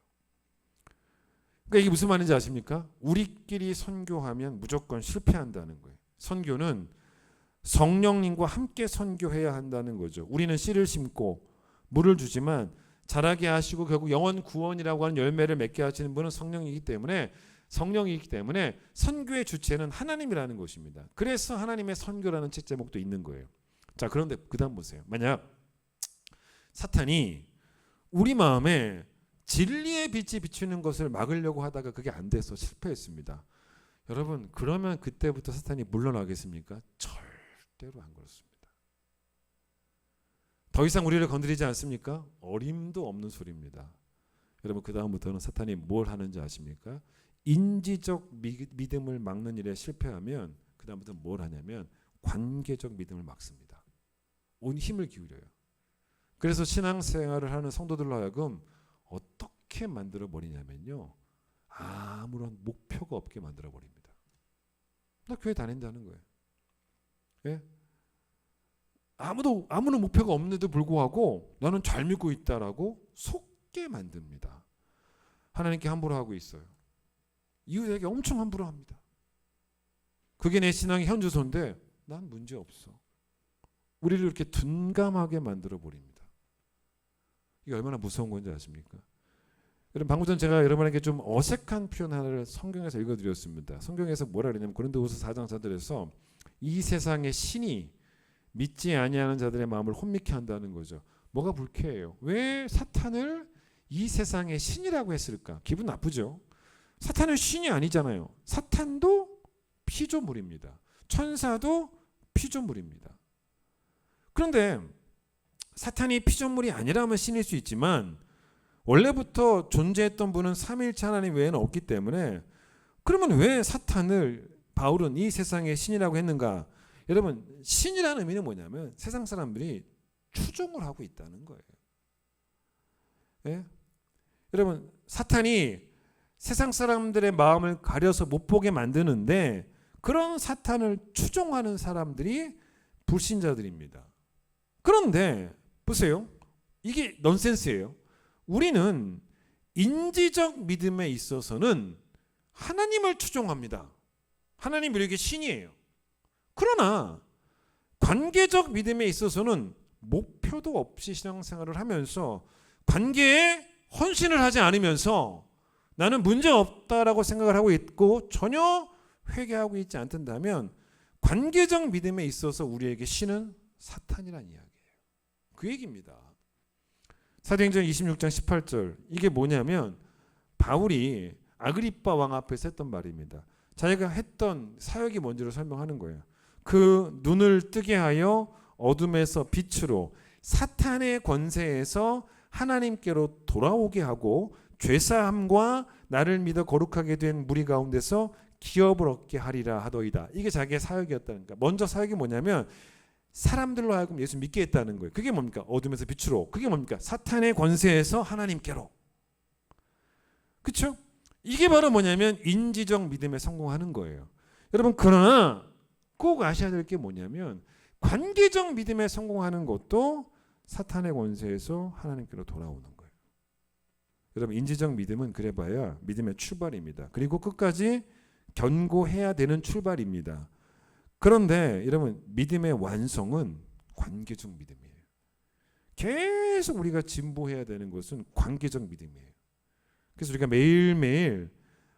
그러니까 이게 무슨 말인지 아십니까? 우리끼리 선교하면 무조건 실패한다는 거예요. 선교는 성령님과 함께 선교해야 한다는 거죠. 우리는 씨를 심고 물을 주지만 자라게 하시고 결국 영원 구원이라고 하는 열매를 맺게 하시는 분은 성령이기 때문에 선교의 주체는 하나님이라는 것입니다. 그래서 하나님의 선교라는 책 제목도 있는 거예요. 자, 그런데 그다음 보세요. 만약 사탄이 우리 마음에 진리의 빛이 비추는 것을 막으려고 하다가 그게 안 돼서 실패했습니다. 여러분 그러면 그때부터 사탄이 물러나겠습니까? 절대로 안 그렇습니다. 더 이상 우리를 건드리지 않습니까? 어림도 없는 소리입니다. 여러분 그 다음부터는 사탄이 뭘 하는지 아십니까? 인지적 믿음을 막는 일에 실패하면 그 다음부터 뭘 하냐면 관계적 믿음을 막습니다. 온 힘을 기울여요. 그래서 신앙생활을 하는 성도들로 하여금 어떻게 만들어 버리냐면요, 아무런 목표가 없게 만들어 버립니다. 나 교회 다닌다는 거예요. 예? 아무런 목표가 없는데도 불구하고 나는 잘 믿고 있다라고 속게 만듭니다. 하나님께 함부로 하고 있어요. 이웃에게 엄청 함부로 합니다. 그게 내 신앙의 현주소인데 난 문제 없어. 우리를 이렇게 둔감하게 만들어 버립니다. 이게 얼마나 무서운 건지 아십니까? 여러분, 방금 전 제가 여러분에게 좀 어색한 표현 하나를 성경에서 읽어드렸습니다. 성경에서 뭐라 그러냐면 고린도후서 4장 4절에서 이 세상의 신이 믿지 아니하는 자들의 마음을 혼미케 한다는 거죠. 뭐가 불쾌해요? 왜 사탄을 이 세상의 신이라고 했을까? 기분 나쁘죠. 사탄은 신이 아니잖아요. 사탄도 피조물입니다. 천사도 피조물입니다. 그런데 사탄이 피조물이 아니라면 신일 수 있지만 원래부터 존재했던 분은 삼위일체 하나님 외에는 없기 때문에 그러면 왜 사탄을 바울은 이 세상의 신이라고 했는가? 여러분, 신이라는 의미는 뭐냐면 세상 사람들이 추종을 하고 있다는 거예요. 예? 여러분, 사탄이 세상 사람들의 마음을 가려서 못 보게 만드는데 그런 사탄을 추종하는 사람들이 불신자들입니다. 그런데 보세요. 이게 넌센스예요. 우리는 인지적 믿음에 있어서는 하나님을 추종합니다. 하나님 우리에게 신이에요. 그러나 관계적 믿음에 있어서는 목표도 없이 신앙생활을 하면서 관계에 헌신을 하지 않으면서 나는 문제 없다라고 생각을 하고 있고 전혀 회개하고 있지 않는다면 관계적 믿음에 있어서 우리에게 신은 사탄이란 이야기예요. 그 얘기입니다. 사도행전 26장 18절, 이게 뭐냐면 바울이 아그리빠 왕 앞에서 했던 말입니다. 자기가 했던 사역이 뭔지를 설명하는 거예요. 그 눈을 뜨게 하여 어둠에서 빛으로 사탄의 권세에서 하나님께로 돌아오게 하고 죄사함과 나를 믿어 거룩하게 된 무리 가운데서 기업을 얻게 하리라 하더이다. 이게 자기의 사역이었다니까. 먼저 사역이 뭐냐면 사람들로 하여금 예수 믿게 했다는 거예요. 그게 뭡니까? 어둠에서 빛으로. 그게 뭡니까? 사탄의 권세에서 하나님께로. 그렇죠? 이게 바로 뭐냐면 인지적 믿음에 성공하는 거예요. 여러분, 그러나 꼭 아셔야 될 게 뭐냐면 관계적 믿음에 성공하는 것도 사탄의 권세에서 하나님께로 돌아오는 거예요. 여러분, 인지적 믿음은 그래봐야 믿음의 출발입니다. 그리고 끝까지 견고해야 되는 출발입니다. 그런데 여러분, 믿음의 완성은 관계적 믿음이에요. 계속 우리가 진보해야 되는 것은 관계적 믿음이에요. 그래서 우리가 매일매일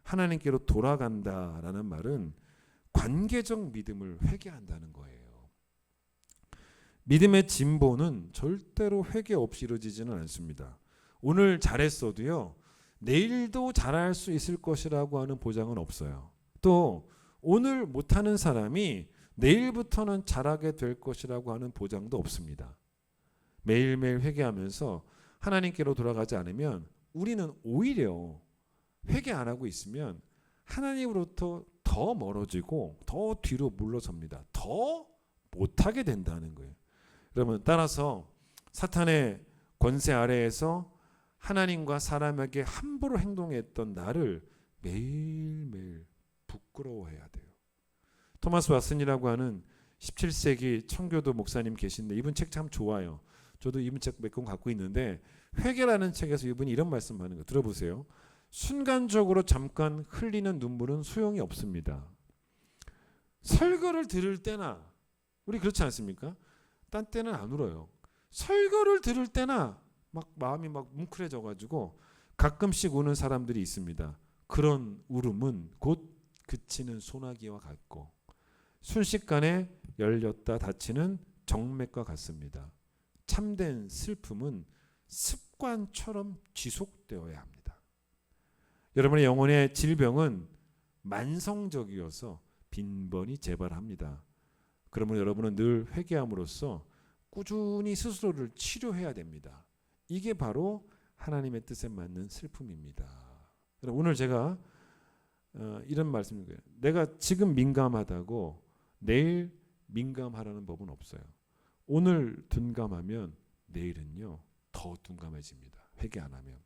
하나님께로 돌아간다라는 말은 관계적 믿음을 회개한다는 거예요. 믿음의 진보는 절대로 회개 없이 이루어지지는 않습니다. 오늘 잘했어도요, 내일도 잘할 수 있을 것이라고 하는 보장은 없어요. 또 오늘 못하는 사람이 내일부터는 잘하게 될 것이라고 하는 보장도 없습니다. 매일매일 회개하면서 하나님께로 돌아가지 않으면 우리는 오히려 회개 안 하고 있으면 하나님으로부터 더 멀어지고 더 뒤로 물러섭니다. 더 못하게 된다는 거예요. 여러분, 따라서 사탄의 권세 아래에서 하나님과 사람에게 함부로 행동했던 나를 매일매일 부끄러워해야 돼요. 토마스 왓슨이라고 하는 17세기 청교도 목사님 계신데 이분 책 참 좋아요. 저도 이분 책 몇 권 갖고 있는데 회개라는 책에서 이분이 이런 말씀하는 거 들어보세요. 순간적으로 잠깐 흘리는 눈물은 소용이 없습니다. 설교를 들을 때나 우리 그렇지 않습니까? 딴 때는 안 울어요. 설교를 들을 때나 막 마음이 막 뭉클해져 가지고 가끔씩 우는 사람들이 있습니다. 그런 울음은 곧 그치는 소나기와 같고 순식간에 열렸다 닫히는 정맥과 같습니다. 참된 슬픔은 습관처럼 지속되어야 합니다. 여러분의 영혼의 질병은 만성적이어서 빈번히 재발합니다. 그러면 여러분은 늘 회개함으로써 꾸준히 스스로를 치료해야 됩니다. 이게 바로 하나님의 뜻에 맞는 슬픔입니다. 오늘 제가 이런 말씀인 거예요. 내가 지금 민감하다고 내일 민감하라는 법은 없어요. 오늘 둔감하면 내일은요 더 둔감해집니다. 회개 안 하면.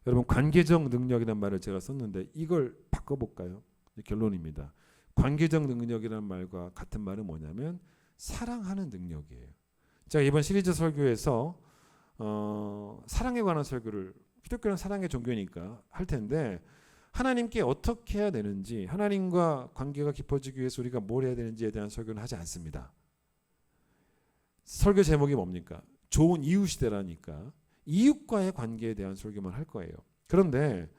여러분, 관계적 능력이라는 말을 제가 썼는데 이걸 바꿔볼까요? 결론입니다. 관계적 능력이라는 말과 같은 말은 뭐냐면 사랑하는 능력이에요. 제가 이번 시리즈 설교에서 사랑에 관한 설교를, 기독교는 사랑의 종교니까 할 텐데, 하나님께 어떻게 해야 되는지, 하나님과 관계가 깊어지기 위해서 우리가 뭘 해야 되는지에 대한 설교는 하지 않습니다. 설교 제목이 뭡니까? 좋은 이웃이되라니까 이웃과의 관계에 대한 설교만 할 거예요. 그런데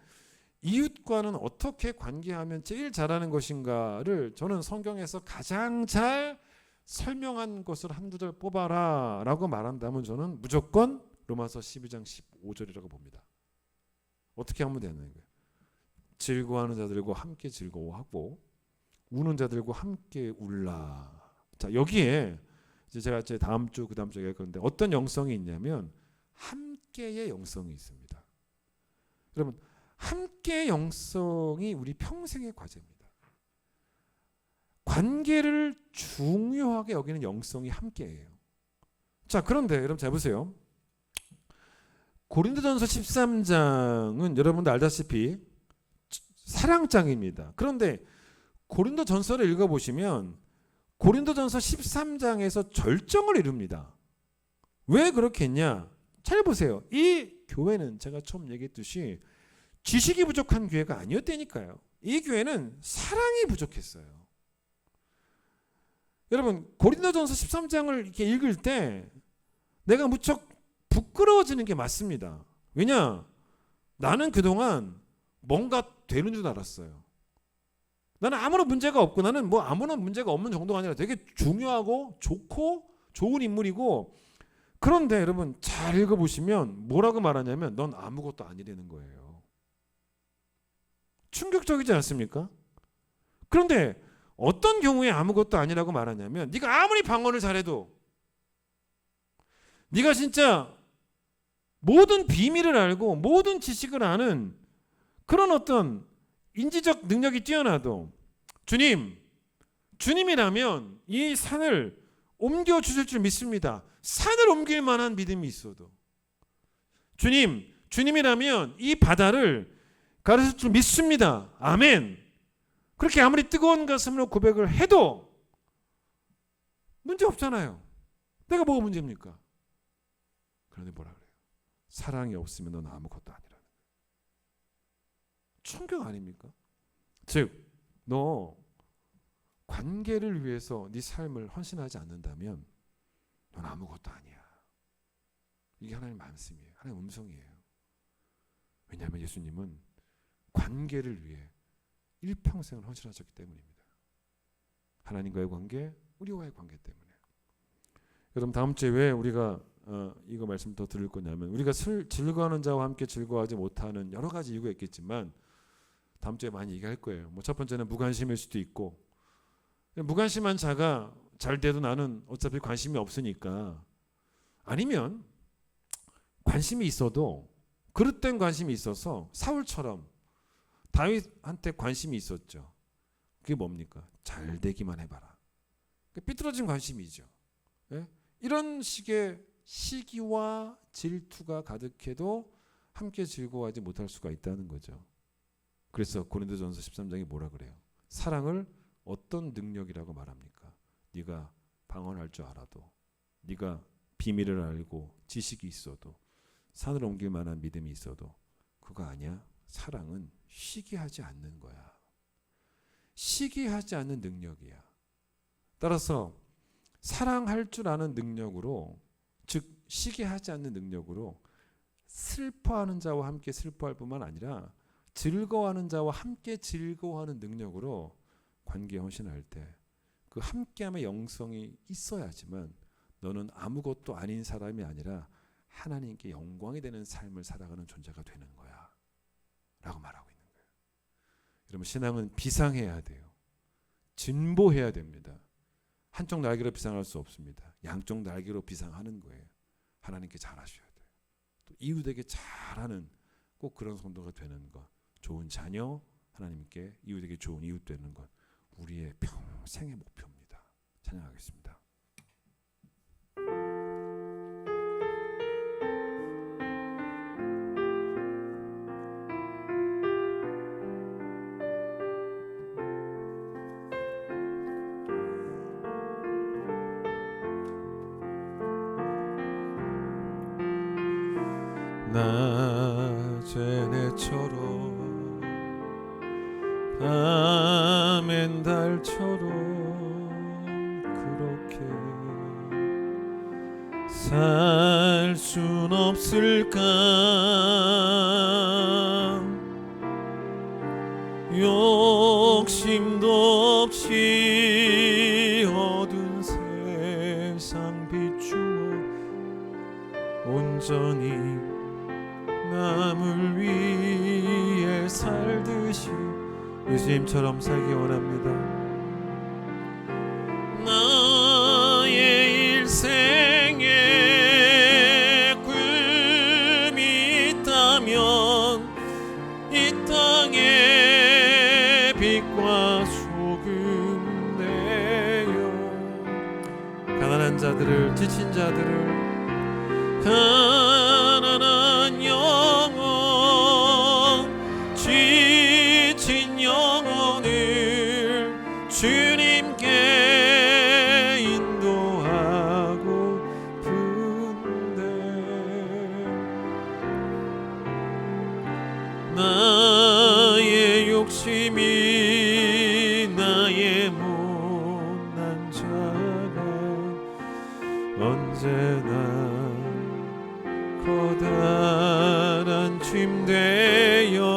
이웃과는 어떻게 관계하면 제일 잘하는 것인가를 저는 성경에서 가장 잘 설명한 것을 한두 절 뽑아라 라고 말한다면 저는 무조건 로마서 12장 15절이라고 봅니다. 어떻게 하면 되는 거예요? 즐거워하는 자들과 함께 즐거워하고 우는 자들과 함께 울라. 자, 여기에 이제 제가 다음 주, 그 다음 주에 얘기할 건데 어떤 영성이 있냐면 함께의 영성이 있습니다. 여러분, 함께의 영성이 우리 평생의 과제입니다. 관계를 중요하게 여기는 영성이 함께예요. 자, 그런데 여러분 잘 보세요. 고린도전서 13장은 여러분도 알다시피 사랑장입니다. 그런데 고린도전서를 읽어보시면 고린도전서 13장에서 절정을 이룹니다. 왜 그렇게 했냐? 잘 보세요. 이 교회는 제가 처음 얘기했듯이 지식이 부족한 교회가 아니었다니까요. 이 교회는 사랑이 부족했어요. 여러분, 고린도전서 13장을 이렇게 읽을 때 내가 무척 부끄러워지는 게 맞습니다. 왜냐? 나는 그동안 뭔가 되는 줄 알았어요. 나는 아무런 문제가 없고, 나는 뭐 아무런 문제가 없는 정도가 아니라 되게 중요하고 좋고 좋은 인물이고, 그런데 여러분 잘 읽어보시면 뭐라고 말하냐면 넌 아무것도 아니라는 거예요. 충격적이지 않습니까? 그런데 어떤 경우에 아무것도 아니라고 말하냐면 네가 아무리 방언을 잘해도, 네가 진짜 모든 비밀을 알고 모든 지식을 아는 그런 어떤 인지적 능력이 뛰어나도 주님이라면 이 산을 옮겨주실 줄 믿습니다. 산을 옮길 만한 믿음이 있어도, 주님이라면 이 바다를 가르칠 줄 믿습니다. 아멘. 그렇게 아무리 뜨거운 가슴으로 고백을 해도 문제 없잖아요. 내가 뭐가 문제입니까? 그런데 뭐라 그래요? 사랑이 없으면 넌 아무것도 아니라는 거예요. 충격 아닙니까? 즉, 너 관계를 위해서 네 삶을 헌신하지 않는다면 넌 아무것도 아니야. 이게 하나님 말씀이에요. 하나님 음성이에요. 왜냐하면 예수님은 관계를 위해 일평생을 헌신하셨기 때문입니다. 하나님과의 관계, 우리와의 관계 때문에. 여러분, 다음 주에 왜 우리가 이거 말씀 더 들을 거냐면, 우리가 즐거워하는 자와 함께 즐거워하지 못하는 여러 가지 이유가 있겠지만 다음 주에 많이 얘기할 거예요. 뭐 첫 번째는 무관심일 수도 있고, 무관심한 자가 잘 돼도 나는 어차피 관심이 없으니까, 아니면 관심이 있어도 그릇된 관심이 있어서 사울처럼 다윗한테 관심이 있었죠. 그게 뭡니까? 잘 되기만 해봐라. 삐뚤어진 관심이죠. 예? 이런 식의 시기와 질투가 가득해도 함께 즐거워하지 못할 수가 있다는 거죠. 그래서 고린도전서 13장이 뭐라 그래요? 사랑을 어떤 능력이라고 말합니까? 네가 방언할 줄 알아도, 네가 비밀을 알고 지식이 있어도, 산을 옮길 만한 믿음이 있어도 그거 아니야. 사랑은 시기하지 않는 거야. 시기하지 않는 능력이야. 따라서 사랑할 줄 아는 능력으로, 즉 시기하지 않는 능력으로 슬퍼하는 자와 함께 슬퍼할 뿐만 아니라 즐거워하는 자와 함께 즐거워하는 능력으로 관계에 헌신할 때 그 함께함의 영성이 있어야지만 너는 아무것도 아닌 사람이 아니라 하나님께 영광이 되는 삶을 살아가는 존재가 되는 거야 라고 말하고 있는 거예요. 여러분, 신앙은 비상해야 돼요. 진보해야 됩니다. 한쪽 날개로 비상할 수 없습니다. 양쪽 날개로 비상하는 거예요. 하나님께 잘하셔야 돼요. 또 이웃에게 잘하는 꼭 그런 성도가 되는 것, 좋은 자녀, 하나님께 이웃에게 좋은 이웃 되는 것, 우리의 평생의 목표입니다. 찬양하겠습니다. 낮엔 해처럼 밤엔 달처럼 그렇게 살 순 없을까. 욕심도 없이 어두운 세상 비추어 온전히 남을 위해 살듯이 예수님처럼 살기 원합니다. 나의 일생에 꿈이 있다면 이 땅에 빛과 소금 되어 가난한 자들을, 지친 자들을, 가난한 영혼, 지친 영혼을 주님께 인도하고픈데 나의 욕심이 나의 못난 자가 언제나 커다란 짐 되어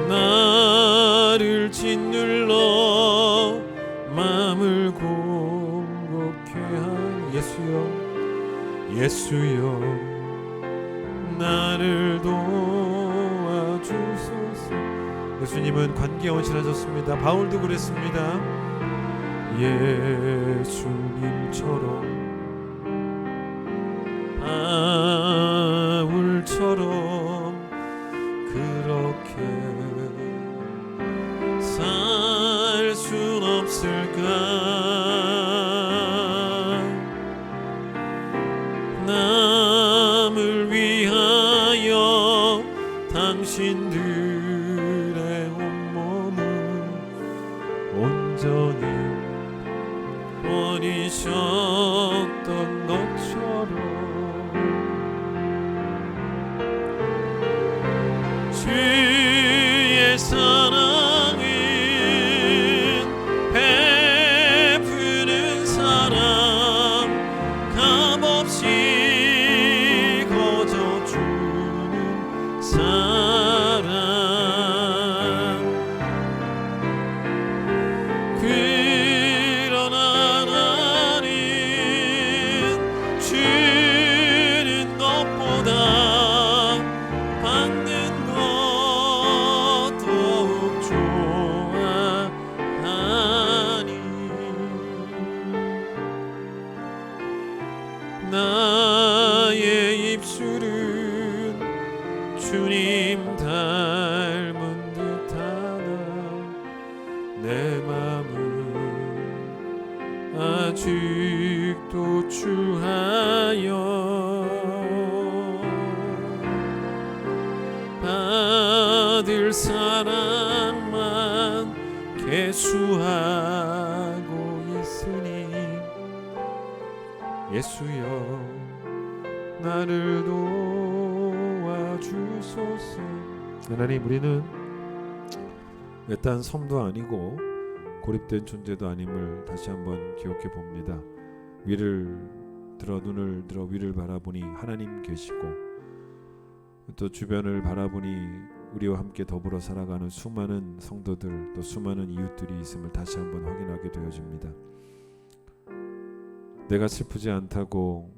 나를 짓눌러 마음을 공곡해 한 예수여, 예수여 나를 도와주소서. 예수님은 관계에 온실하셨습니다. 바울도 그랬습니다. 예수님처럼 바울처럼 그렇게 살 순 없을까. 남을 위하여 당신들의 온몸을 온전히 버리셨던 것처럼 주의 사랑은 베푸는 사랑 값없이 거저주는 사랑 그러나 나는 주는 것보다 받는 것 더욱 좋아하니 나의 입술은 주님 닮은 듯하나 내 맘은 아직도 추하여 받을 사랑만 계수하고 있으니 예수여 나를 도와주소서. 하나님, 우리는 외딴 섬도 아니고 고립된 존재도 아님을 다시 한번 기억해 봅니다. 위를 들어 눈을 들어 위를 바라보니 하나님 계시고 또 주변을 바라보니 우리와 함께 더불어 살아가는 수많은 성도들 또 수많은 이웃들이 있음을 다시 한번 확인하게 되어집니다. 내가 슬프지 않다고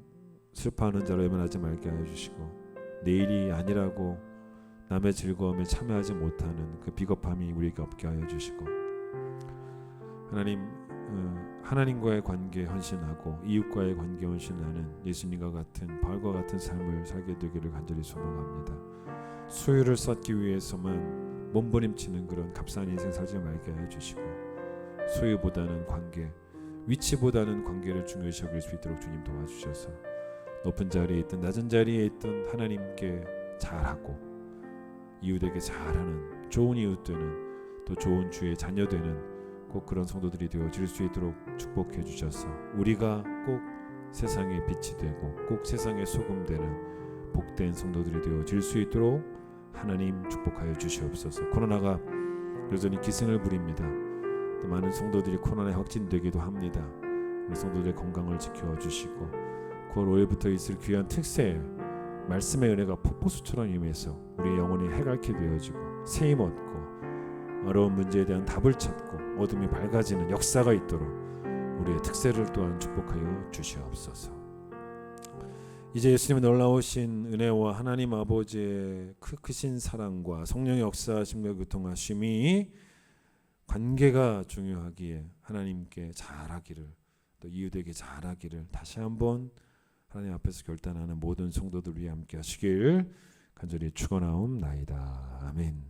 슬퍼하는 자로 외면하지 말게 하여 주시고 내일이 아니라고 남의 즐거움에 참여하지 못하는 그 비겁함이 우리에게 없게 하여 주시고 하나님, 하나님과의 관계에 헌신하고 이웃과의 관계에 헌신하는 예수님과 같은 바울과 같은 삶을 살게 되기를 간절히 소망합니다. 소유를 쌓기 위해서만 몸부림치는 그런 값싼 인생 살지 말게 하여 주시고 소유보다는 관계, 위치보다는 관계를 중요시 여길 수 있도록 주님 도와주셔서 높은 자리에 있든 낮은 자리에 있든 하나님께 잘하고 이웃에게 잘하는 좋은 이웃 되는 또 좋은 주의 자녀 되는 꼭 그런 성도들이 되어질 수 있도록 축복해 주셔서 우리가 꼭 세상의 빛이 되고 꼭 세상의 소금 되는 복된 성도들이 되어질 수 있도록 하나님 축복하여 주시옵소서. 코로나가 여전히 기승을 부립니다. 또 많은 성도들이 코로나에 확진되기도 합니다. 우리 성도들의 건강을 지켜주시고 9월 5일부터 있을 귀한 특세 말씀의 은혜가 폭포수처럼 임해서 우리의 영혼이 해갈게 되어지고 새힘 얻고 어려운 문제에 대한 답을 찾고 어둠이 밝아지는 역사가 있도록 우리의 특세를 또한 축복하여 주시옵소서. 이제 예수님의 놀라우신 은혜와 하나님 아버지의 크신 사랑과 성령의 역사하심과 교통하심이 관계가 중요하기에 하나님께 잘하기를 또 이웃에게 잘하기를 다시 한번 하나님 앞에서 결단하는 모든 성도들 위해 함께 하시길 간절히 축원하옵나이다. 아멘.